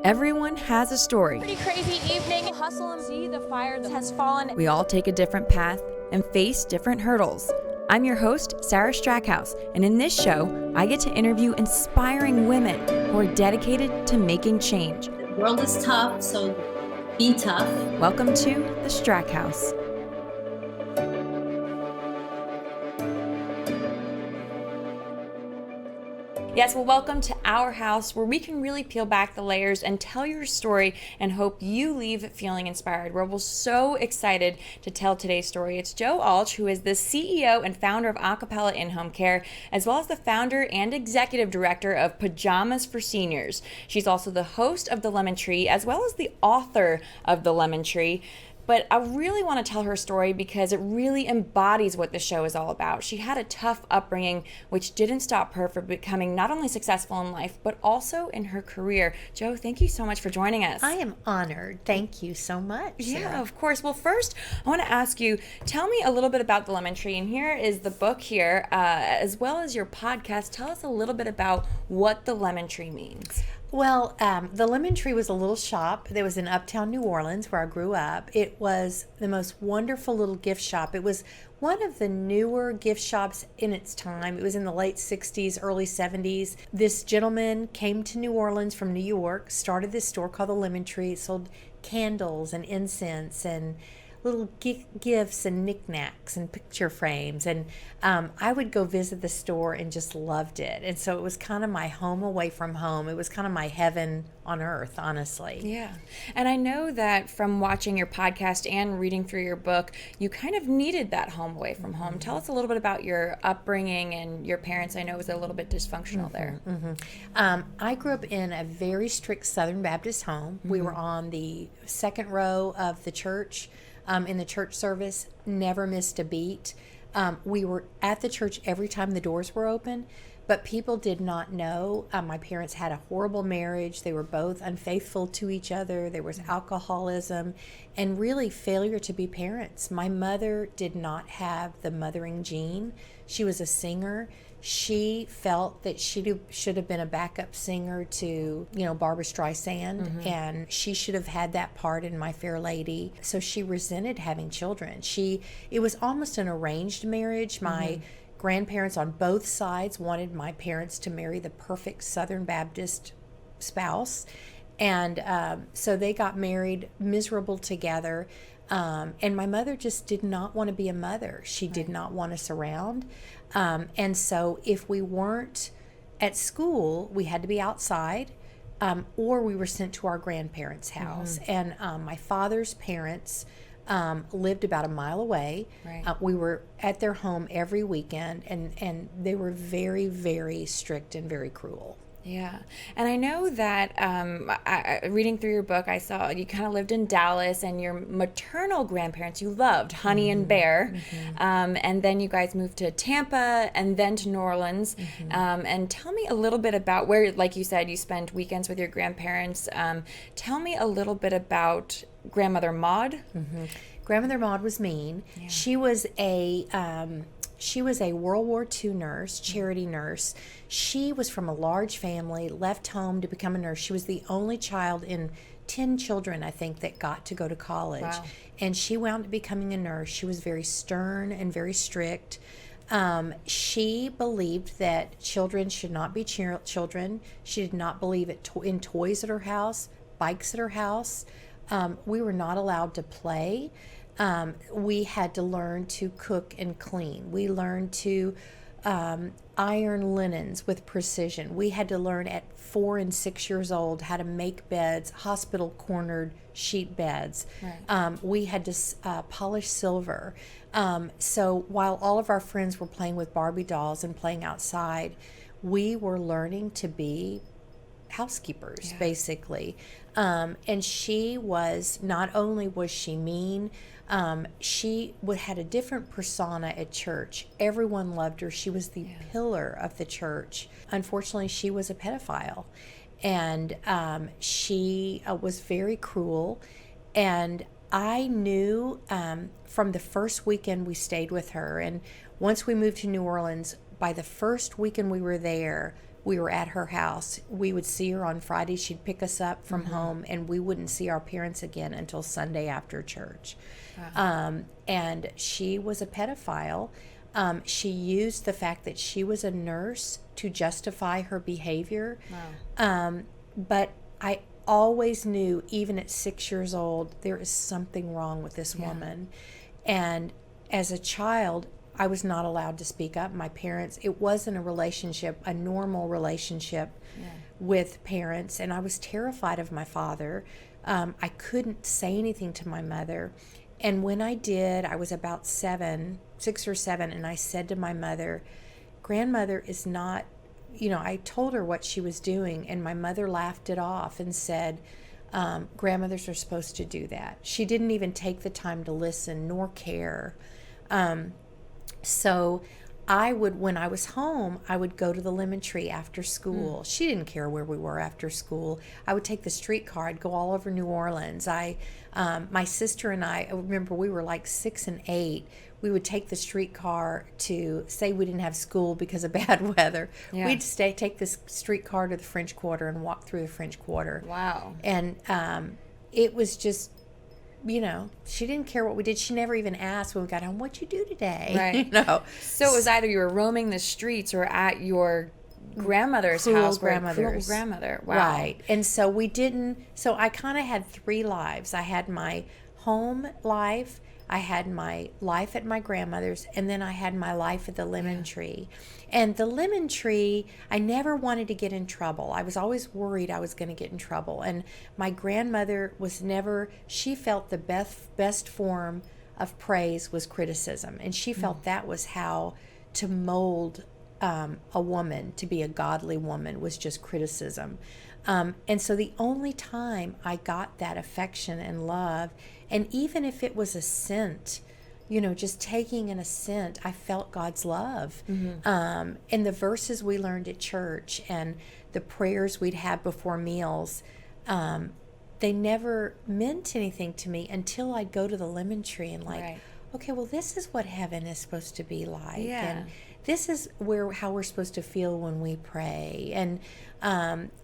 Everyone has a story. Pretty crazy evening. Hustle and see the fire that has fallen. We all take a different path and face different hurdles. I'm your host, Sarah Strackhouse, and in this show, I get to interview inspiring women who are dedicated to making change. The world is tough, so be tough. Welcome to the Strackhouse. Yes, well, welcome to our house where we can really peel back the layers and tell your story and hope you leave feeling inspired. We're so excited to tell today's story. It's Jo Alch, who is the CEO and founder of Acapella In-Home Care, as well as the founder and executive director of Pajamas for Seniors. She's also the host of The Lemon Tree, as well as the author of The Lemon Tree. But I really want to tell her story because it really embodies what the show is all about. She had a tough upbringing, which didn't stop her from becoming not only successful in life, but also in her career. Jo, thank you so much for joining us. I am honored. Thank you so much, Sarah. Yeah, of course. Well, first, I want to ask you, tell me a little bit about The Lemon Tree. And here is the book here, as well as your podcast. Tell us a little bit about what The Lemon Tree means. Well, the Lemon Tree was a little shop that was in uptown New Orleans where I grew up. It was the most wonderful little gift shop. It was one of the newer gift shops in its time. It was in the late 60s, early 70s. This gentleman came to New Orleans from New York, started this store called the Lemon Tree. It sold candles and incense and little gifts and knickknacks and picture frames. And I would go visit the store and just loved it. And so it was kind of my home away from home. It was kind of my heaven on earth, honestly. Yeah. And I know that from watching your podcast and reading through your book, you kind of needed that home away from home. Tell us a little bit about your upbringing and your parents. I know it was a little bit dysfunctional there. I grew up in a very strict Southern Baptist home. We were on the second row of the church. In the church service, never missed a beat. We were at the church every time the doors were open, but people did not know. My parents had a horrible marriage. They were both unfaithful to each other. There was alcoholism and really failure to be parents. My mother did not have the mothering gene. She was a singer. She felt that she should have been a backup singer to, Barbra Streisand, and she should have had that part in My Fair Lady. So she resented having children. It was almost an arranged marriage. My grandparents on both sides wanted my parents to marry the perfect Southern Baptist spouse. And so they got married, miserable together. And my mother just did not want to be a mother. She did not want us around. And so if we weren't at school, we had to be outside, or we were sent to our grandparents' house. And my father's parents lived about a mile away. Right. We were at their home every weekend, and they were very, very strict and very cruel. Yeah. And I know that reading through your book, I saw you kind of lived in Dallas, and your maternal grandparents you loved, Honey and Bear. And then you guys moved to Tampa and then to New Orleans. And tell me a little bit about where, like you said, you spent weekends with your grandparents. Tell me a little bit about Grandmother Maud. Grandmother Maud was mean. Yeah. She was a World War II nurse, charity nurse. She was from a large family, left home to become a nurse. She was the only child in 10 children, I think, that got to go to college. Wow. And she wound up becoming a nurse. She was very stern and very strict. She believed that children should not be children. She did not believe in toys at her house, bikes at her house. We were not allowed to play. We had to learn to cook and clean. We learned to iron linens with precision. We had to learn at 4 and 6 years old how to make beds, hospital cornered sheet beds. Right. We had to polish silver. So while all of our friends were playing with Barbie dolls and playing outside, we were learning to be housekeepers, basically. And she was, not only was she mean, she had a different persona at church. Everyone loved her. She was the pillar of the church. Unfortunately, she was a pedophile, and she was very cruel. And I knew from the first weekend we stayed with her, and once we moved to New Orleans, by the first weekend we were there, we were at her house. We would see her on Friday. She'd pick us up from home, and we wouldn't see our parents again until Sunday after church. Wow. And she was a pedophile. She used the fact that she was a nurse to justify her behavior. Wow. But I always knew, even at 6 years old, there is something wrong with this woman. And as a child, I was not allowed to speak up. My parents, it wasn't a relationship, a normal relationship with parents, and I was terrified of my father. I couldn't say anything to my mother. And when I did, I was about 6 or 7, and I said to my mother, grandmother is not, I told her what she was doing, and my mother laughed it off and said, grandmothers are supposed to do that. She didn't even take the time to listen nor care. So I would, when I was home, I would go to the Lemon Tree after school. She didn't care where we were after school. I would take the streetcar. I'd go all over New Orleans. My sister and I remember we were like 6 and 8. We would take the streetcar to, say we didn't have school because of bad weather. Yeah. We'd take this streetcar to the French Quarter and walk through the French Quarter. Wow. And it was just, she didn't care what we did. She never even asked when we got home, what'd you do today? Right. So it was either you were roaming the streets or at your grandmother's house. Cruel grandmother. Wow. Right. And so I kind of had 3 lives. I had my home life, I had my life at my grandmother's, and then I had my life at the Lemon Tree. And the Lemon Tree, I never wanted to get in trouble. I was always worried I was going to get in trouble. And my grandmother she felt the best form of praise was criticism. And she felt that was how to mold a woman, to be a godly woman, was just criticism. And so the only time I got that affection and love, and even if it was a scent, just taking in a scent, I felt God's love. And the verses we learned at church and the prayers we'd have before meals, they never meant anything to me until I'd go to the Lemon Tree and okay, well, this is what heaven is supposed to be like. Yeah. And this is how we're supposed to feel when we pray. And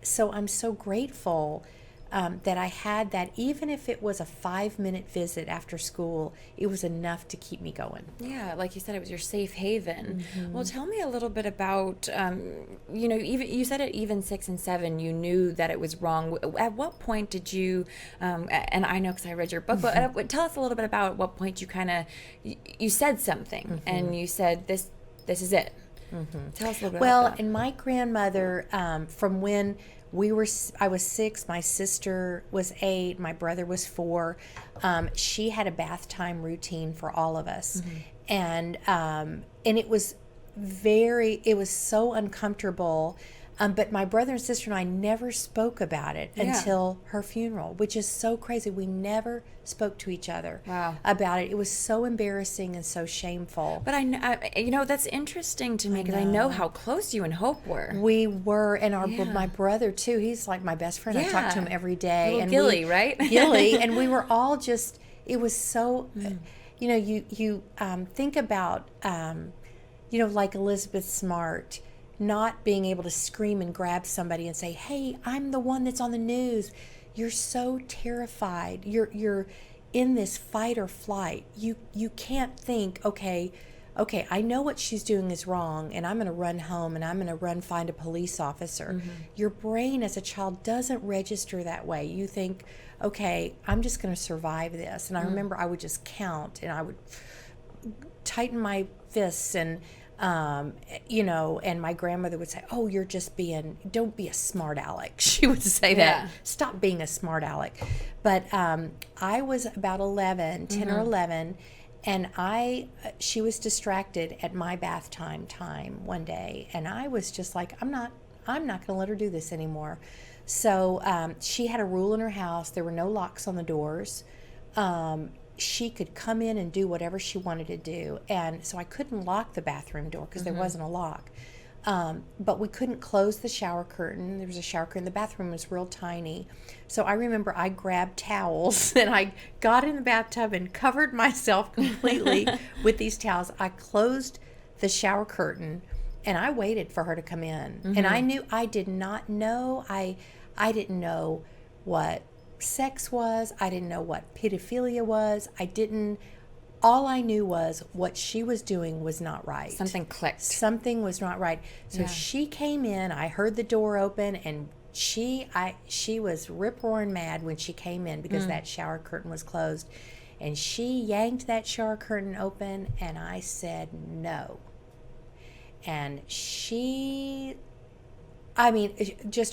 so I'm so grateful that I had that. Even if it was a 5-minute visit after school, it was enough to keep me going. Yeah, like you said, it was your safe haven. Well, tell me a little bit about, even you said at even 6 and 7, you knew that it was wrong. At what point did you, and I know because I read your book, but tell us a little bit about what point you said something and you said, this is it. Tell us a little bit about that. And my grandmother, from when I was 6, my sister was 8, my brother was 4. She had a bath time routine for all of us. And it was so uncomfortable. But my brother and sister and I never spoke about it until her funeral, which is so crazy. We never spoke to each other about it. It was so embarrassing and so shameful. But I that's interesting to me because I know how close you and Hope were. We were, and my brother too. He's like my best friend. I talk to him every day. Little Gilly, right? Gilly, and we were all just. It was so. You think about like Elizabeth Smart. Not being able to scream and grab somebody and say, hey, I'm the one that's on the news. You're so terrified. You're in this fight or flight. You can't think, okay, I know what she's doing is wrong, and I'm going to run home and I'm going to find a police officer. Your brain as a child doesn't register that way. You think, okay, I'm just going to survive this. And I remember I would just count, and I would tighten my fists and and my grandmother would say, oh, don't be a smart aleck. She would say that. Stop being a smart aleck. But I was about 10 or 11, and she was distracted at my bath time one day, and I was just like, I'm not going to let her do this anymore. So she had a rule in her house. There were no locks on the doors. She could come in and do whatever she wanted to do. And so I couldn't lock the bathroom door because there wasn't a lock. But we couldn't close the shower curtain. There was a shower curtain. The bathroom was real tiny. So I remember I grabbed towels and I got in the bathtub and covered myself completely with these towels. I closed the shower curtain And I waited for her to come in. And I did not know. I didn't know what sex was. I didn't know what pedophilia was. All I knew was what she was doing was not right. Something clicked. Something was not right. So she came in, I heard the door open, and she was rip-roaring mad when she came in because that shower curtain was closed. And she yanked that shower curtain open, and I said no. And just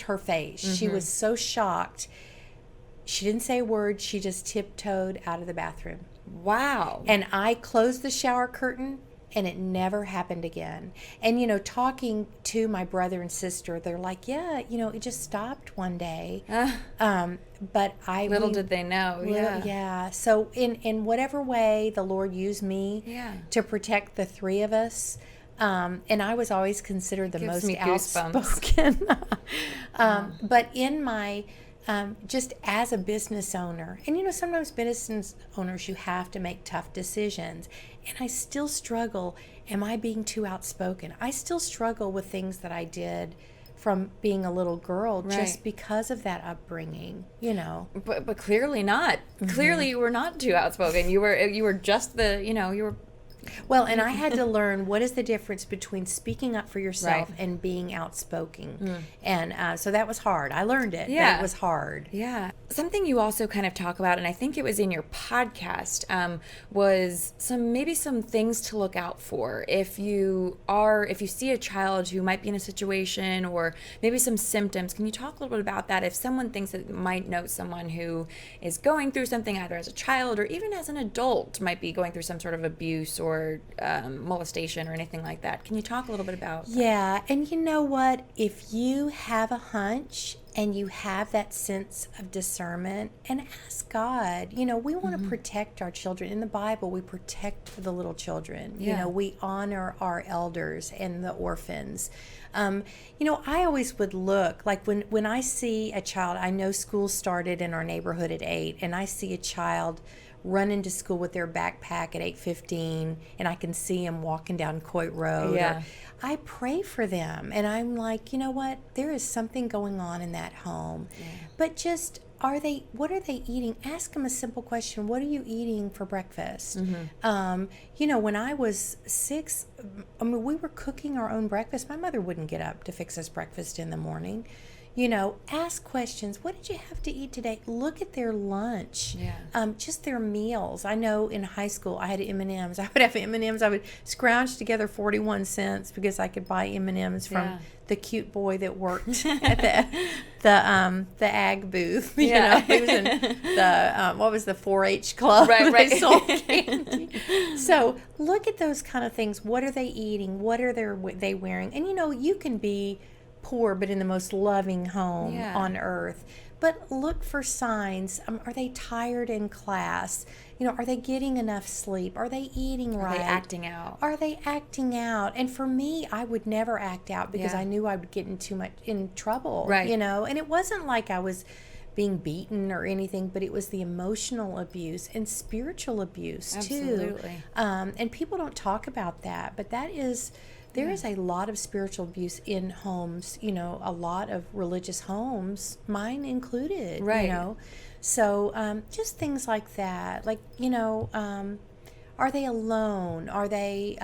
her face. She was so shocked. She didn't say a word. She just tiptoed out of the bathroom. Wow. And I closed the shower curtain, and it never happened again. And, talking to my brother and sister, they're like, yeah, it just stopped one day. But Little did they know. Yeah. So in whatever way the Lord used me to protect the three of us, and I was always considered the most outspoken. But in my... just as a business owner, and sometimes business owners, you have to make tough decisions, and I still struggle. Am I being too outspoken? I still struggle with things that I did from being a little girl, just because of that upbringing, But clearly not. Clearly you were not too outspoken. You were just you were. Well, and I had to learn what is the difference between speaking up for yourself and being outspoken. And so that was hard. I learned it. Yeah. That was hard. Yeah. Something you also kind of talk about, and I think it was in your podcast, was some things to look out for if you see a child who might be in a situation, or maybe some symptoms. Can you talk a little bit about that? If someone thinks that might know someone who is going through something, either as a child or even as an adult, might be going through some sort of abuse or molestation or anything like that. Can you talk a little bit about that? Yeah, and you know what? If you have a hunch and you have that sense of discernment, and ask God, we want to protect our children. In the Bible, we protect the little children. We honor our elders and the orphans. I always would look, like when I see a child, I know school started in our neighborhood at 8, and I see a child run into school with their backpack at 8:15, and I can see them walking down Coit Road. Yeah. I pray for them, and I'm like, you know what? There is something going on in that home. Yeah. But just, what are they eating? Ask them a simple question. What are you eating for breakfast? When I was 6, we were cooking our own breakfast. My mother wouldn't get up to fix us breakfast in the morning. Ask questions. What did you have to eat today? Look at their lunch. Yeah. Just their meals. I know in high school I had M&Ms. I would have M&Ms. I would scrounge together 41 cents because I could buy M&Ms from the cute boy that worked at the ag booth. He was in the 4-H club. Right. They sold candy. So look at those kind of things. What are they eating? What are they wearing? And you can be poor but in the most loving home on earth, but look for signs. Are they tired in class? Are they getting enough sleep? Are they eating right? Are they acting out? And for me, I would never act out because I knew I would get in trouble, right? And it wasn't like I was being beaten or anything, but it was the emotional abuse and spiritual abuse. Absolutely. Too. And people don't talk about that, but there is a lot of spiritual abuse in homes, a lot of religious homes, mine included, right. So just things like that. Like, are they alone? Are they,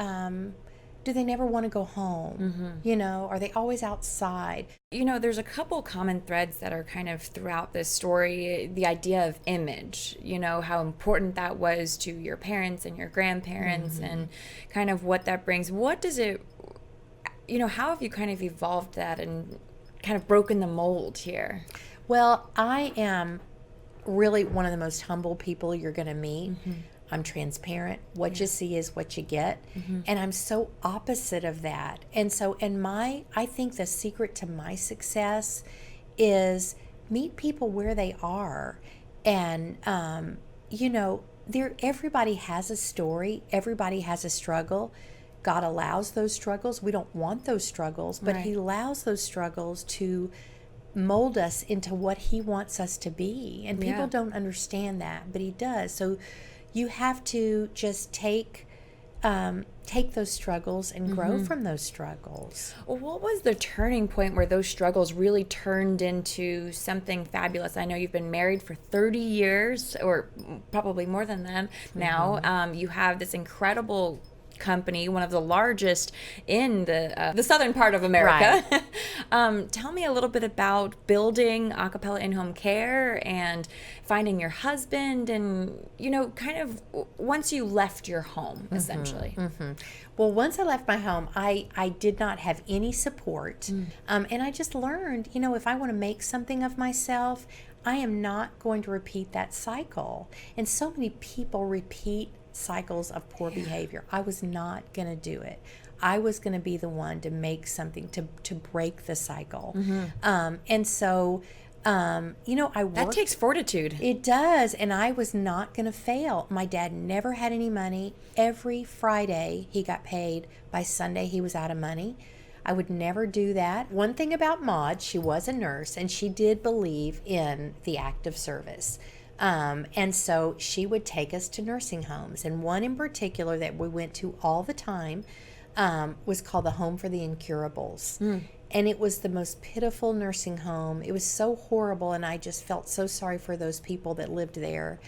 do they never want to go home? Are they always outside? There's a couple common threads that are kind of throughout this story. The idea of image, how important that was to your parents and your grandparents and kind of what that brings. What does it, how have you kind of evolved that and kind of broken the mold here? Well, I am really one of the most humble people you're going to meet. I'm transparent. What you see is what you get. And I'm so opposite of that. And so I think the secret to my success is meet people where they are. And, everybody has a story. Everybody has a struggle. God allows those struggles. We don't want those struggles, but He allows those struggles to mold us into what He wants us to be. And people don't understand that, but He does. So you have to just take take those struggles and grow from those struggles. Well, what was the turning point where those struggles really turned into something fabulous? I know you've been married for 30 years, or probably more than that now. You have this incredible company, one of the largest in the southern part of America. Right. Tell me a little bit about building Acapella in-home care and finding your husband, and kind of once you left your home, essentially. Well, once I left my home, I did not have any support, and I just learned, if I want to make something of myself, I am not going to repeat that cycle. And so many people repeat cycles of poor behavior. I was not going to do it. I was going to be the one to make something to break the cycle. And so, I worked. That takes fortitude. It does. And I was not going to fail. My dad never had any money. Every Friday he got paid. By Sunday he was out of money. I would never do that. One thing about Maud, she was a nurse and she did believe in the act of service. And so she would take us to nursing homes. And one in particular that we went to all the time was called the Home for the Incurables. And it was the most pitiful nursing home. It was so horrible, and I just felt so sorry for those people that lived there.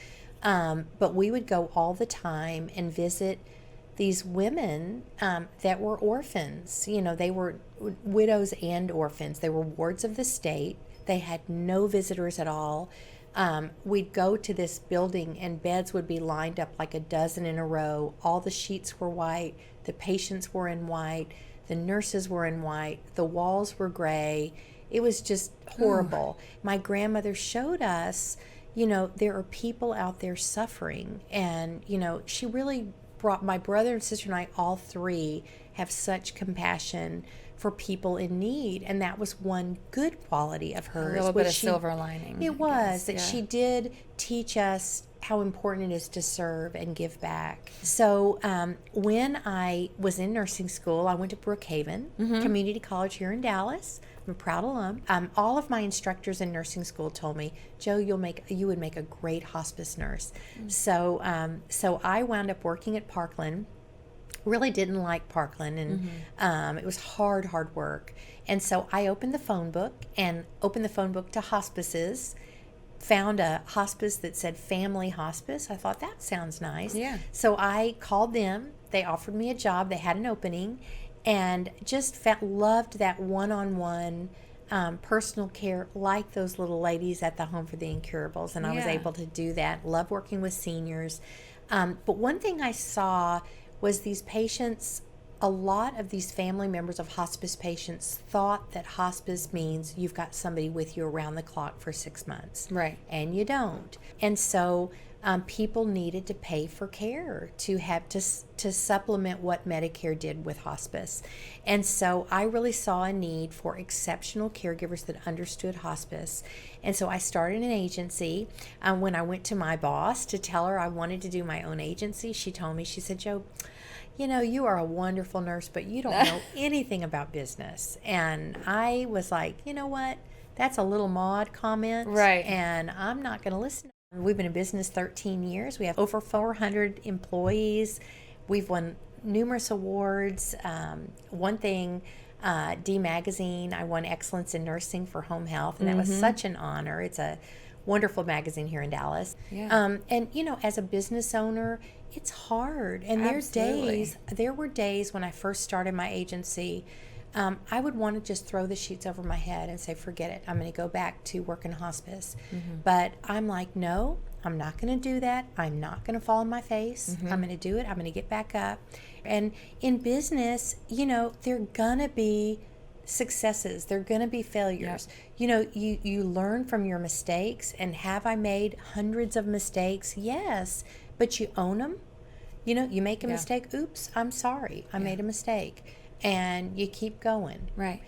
But we would go all the time and visit these women that were orphans. They were widows and orphans. They were wards of the state. They had no visitors at all. We'd go to this building and beds would be lined up like a dozen in a row. All the sheets were white. The patients were in white. The nurses were in white. The walls were gray. It was just horrible. My grandmother showed us, there are people out there suffering. And, she really brought my brother and sister and I, all three, have such compassion for people in need, and that was one good quality of hers. A little bit of silver lining. It was that she did teach us how important it is to serve and give back. So when I was in nursing school, I went to Brookhaven Community College here in Dallas. I'm a proud alum. All of my instructors in nursing school told me, "Joe, you would make a great hospice nurse." So I wound up working at Parkland. Really didn't like Parkland, and it was hard work. And so I opened the phone book to hospices, found a hospice that said family hospice. I thought, that sounds nice. Yeah. So I called them. They offered me a job. They had an opening, and just loved that one-on-one personal care, like those little ladies at the Home for the Incurables. And I was able to do that. Love working with seniors. But one thing I saw was these patients, a lot of these family members of hospice patients thought that hospice means you've got somebody with you around the clock for 6 months. Right. And you don't. And so people needed to pay for care to have to supplement what Medicare did with hospice. And so I really saw a need for exceptional caregivers that understood hospice. And so I started an agency. When I went to my boss to tell her I wanted to do my own agency, she told me, she said, "Joe, you are a wonderful nurse, but you don't know anything about business." And I was like, you know what? That's a little Maud comment. Right. And I'm not going to listen. We've been in business 13 years. We have over 400 employees. We've won numerous awards. One thing, D Magazine, I won Excellence in Nursing for Home Health, and that was such an honor. It's a wonderful magazine here in Dallas. Yeah. And, as a business owner, it's hard. And there were days when I first started my agency, I would want to just throw the sheets over my head and say, forget it. I'm going to go back to working hospice. But I'm like, no, I'm not going to do that. I'm not going to fall on my face. I'm going to do it. I'm going to get back up. And in business, there are going to be successes. There are going to be failures. Yep. You learn from your mistakes. And have I made hundreds of mistakes? Yes. But you own them. You make a mistake. Oops, I'm sorry. I made a mistake. And you keep going. Right.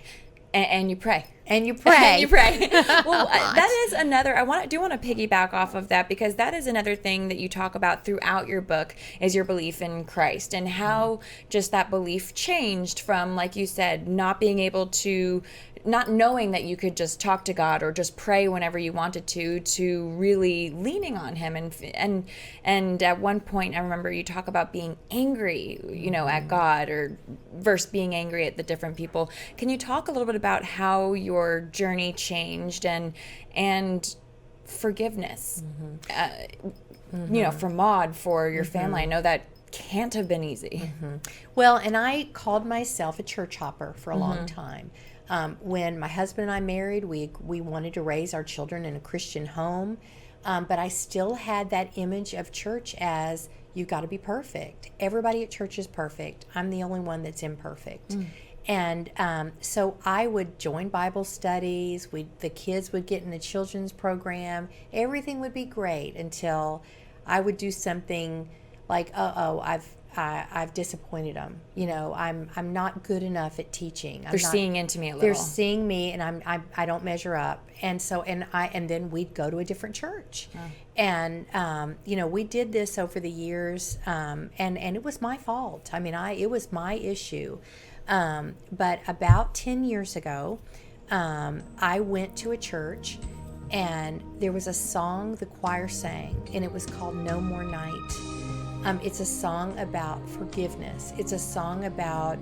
And you pray. And you pray. And you pray. Well, that is another. Do want to piggyback off of that, because that is another thing that you talk about throughout your book is your belief in Christ, and how just that belief changed from, like you said, not being able to, not knowing that you could just talk to God or just pray whenever you wanted to really leaning on Him, and at one point I remember you talk about being angry, at God, or versus being angry at the different people. Can you talk a little bit about how your journey changed and forgiveness, for Maud, for your family? I know that can't have been easy. Well, and I called myself a church hopper for a long time. When my husband and I married, we wanted to raise our children in a Christian home, but I still had that image of church as, you got to be perfect. Everybody at church is perfect. I'm the only one that's imperfect. And so I would join Bible studies. The kids would get in the children's program. Everything would be great until I would do something like, I've disappointed them. I'm not good enough at teaching. They're seeing into me a little. They're seeing me, and I don't measure up. And so and then we'd go to a different church, and we did this over the years, and it was my fault. I mean, it was my issue. But about 10 years ago, I went to a church, and there was a song the choir sang, and it was called "No More Night." It's a song about forgiveness. It's a song about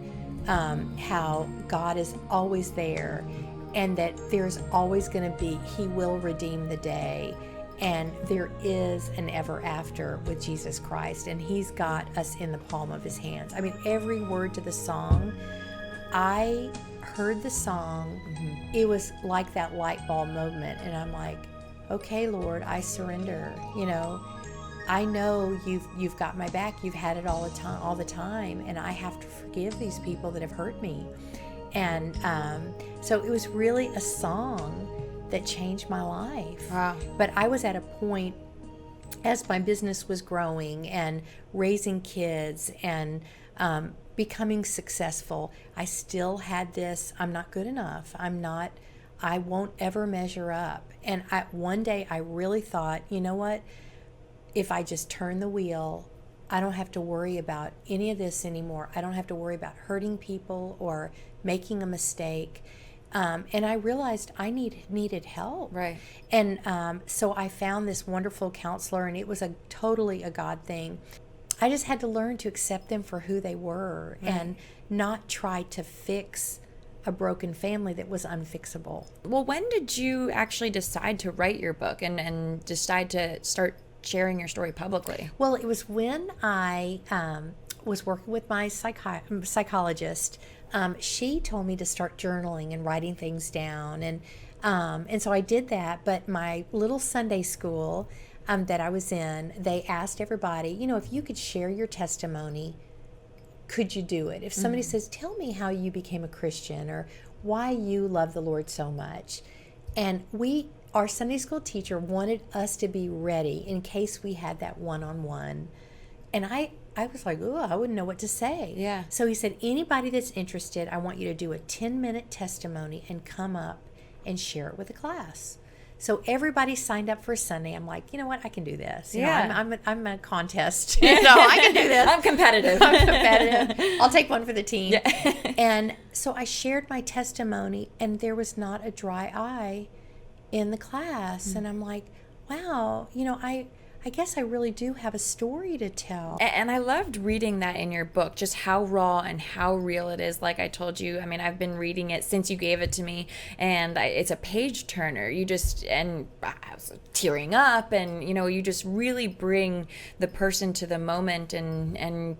how God is always there, and that there's always going to be, He will redeem the day, and there is an ever after with Jesus Christ, and He's got us in the palm of His hands. I mean, every word to the song, I heard the song, it was like that light bulb moment, and I'm like, okay, Lord, I surrender. I know you've got my back. You've had it all the time, and I have to forgive these people that have hurt me. And so it was really a song that changed my life. Wow. But I was at a point, as my business was growing and raising kids and becoming successful, I still had this, I'm not good enough. I won't ever measure up. And one day I really thought, you know what? If I just turn the wheel, I don't have to worry about any of this anymore. I don't have to worry about hurting people or making a mistake. And I realized I needed help. Right. And so I found this wonderful counselor, and it was totally a God thing. I just had to learn to accept them for who they were, and not try to fix a broken family that was unfixable. Well, when did you actually decide to write your book and decide to start sharing your story publicly? Well, it was when I was working with my psychologist. She told me to start journaling and writing things down, and so I did that. But my little Sunday school that I was in, they asked everybody, if you could share your testimony, could you do it? If somebody says, tell me how you became a Christian, or why you love the Lord so much. And our Sunday school teacher wanted us to be ready in case we had that one-on-one. And I was like, oh, I wouldn't know what to say. Yeah. So he said, anybody that's interested, I want you to do a 10-minute testimony and come up and share it with the class. So everybody signed up for Sunday. I'm like, you know what? I can do this. I'm a contest. I can do this. I'm competitive. I'll take one for the team. Yeah. And so I shared my testimony, and there was not a dry eye in the class. And I'm like, wow, I guess I really do have a story to tell. And I loved reading that in your book, just how raw and how real it is. Like I told you, I mean, I've been reading it since you gave it to me, and it's a page turner. And I was tearing up, and, you just really bring the person to the moment and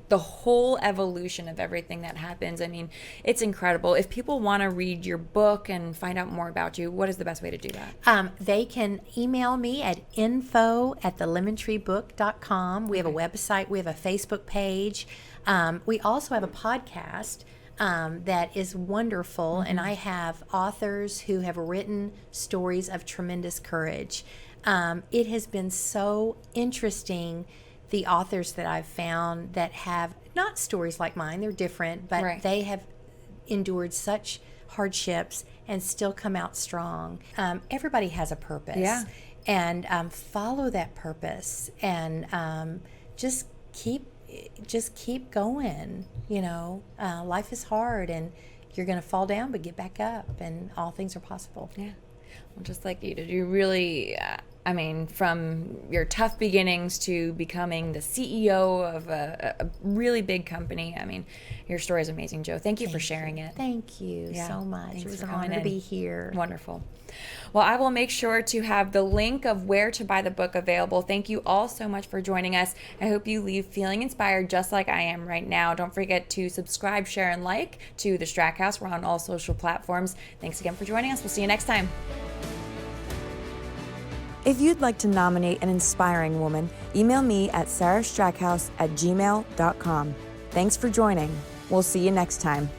the whole evolution of everything that happens. I mean, it's incredible. If people want to read your book and find out more about you, what is the best way to do that? They can email me at info@thelemontreebook.com. We have a website. We have a Facebook page. We also have a podcast that is wonderful, and I have authors who have written stories of tremendous courage. It has been so interesting, the authors that I've found that have not stories like mine, they're different, but they have endured such hardships and still come out strong. Everybody has a purpose. Yeah. And follow that purpose, and just keep going. You know, life is hard, and you're going to fall down, but get back up, and all things are possible. Yeah. Well, just like you did, you really, I mean, from your tough beginnings to becoming the CEO of a really big company. I mean, your story is amazing, Jo. Thank you for sharing it. Thank you so much. Thanks It was for an coming honor to in. be here. Wonderful. Well, I will make sure to have the link of where to buy the book available. Thank you all so much for joining us. I hope you leave feeling inspired just like I am right now. Don't forget to subscribe, share, and like to The Strackhouse. We're on all social platforms. Thanks again for joining us. We'll see you next time. If you'd like to nominate an inspiring woman, email me at sarahstrackhouse@gmail.com. Thanks for joining. We'll see you next time.